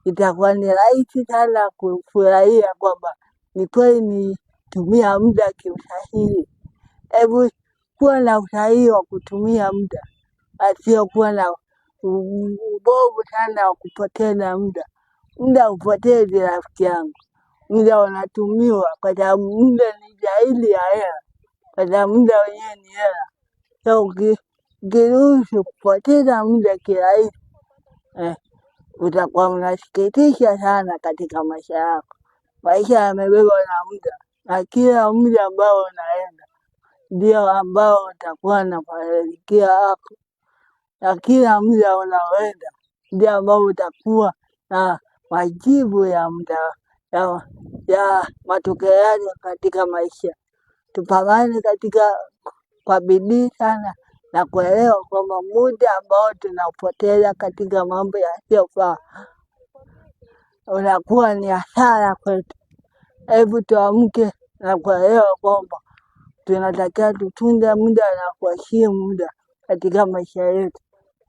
itakuwa ni rahisi sana kufurahia kwamba ni kweli nitumia muda kiusahihi. Hebu kuwa na usahihi wa kutumia muda, asiokuwa na ubovu sana wa kupoteza muda. Muda upotezi rafiki yangu, muda unatumiwa kwa sababu muda ni zaidi ya hela, kwa sababu muda wenyewe ni hela. So ukiruhusu kupoteza muda kirahisi, utakuwa unasikitisha sana katika maisha yako. Maisha yamebebwa na muda, na kila muda ambao unaenda ndio ambao utakuwa na mafanikio yako, na kila muda unaoenda ndio ambao utakuwa na majibu ya muda ya matokeo yake katika maisha. Tupambane kwa bidii sana na kuelewa kwamba muda ambao tunaupoteza katika mambo yasiyofaa unakuwa ni hasara kwetu. Hebu tuamke na kuelewa kwamba tunatakiwa tutunze muda na kuheshimu muda katika maisha yetu,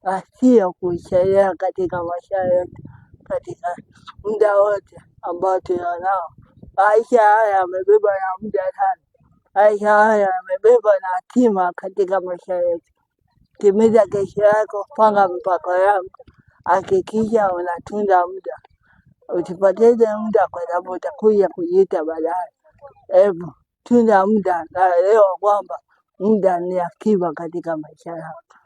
na sio kuchelewa katika maisha yetu, katika muda wote ambao tunao. Maisha haya yamebebwa na muda sana. Maisha haya yamebebwa na hatima katika maisha yetu. Timiza kesho yako, panga mipaka yako, hakikisha unatunza muda. Usipoteze muda kwa sababu utakuja kujuta baadaye. Hebu tunza muda na elewa kwamba muda ni akiba katika maisha yako.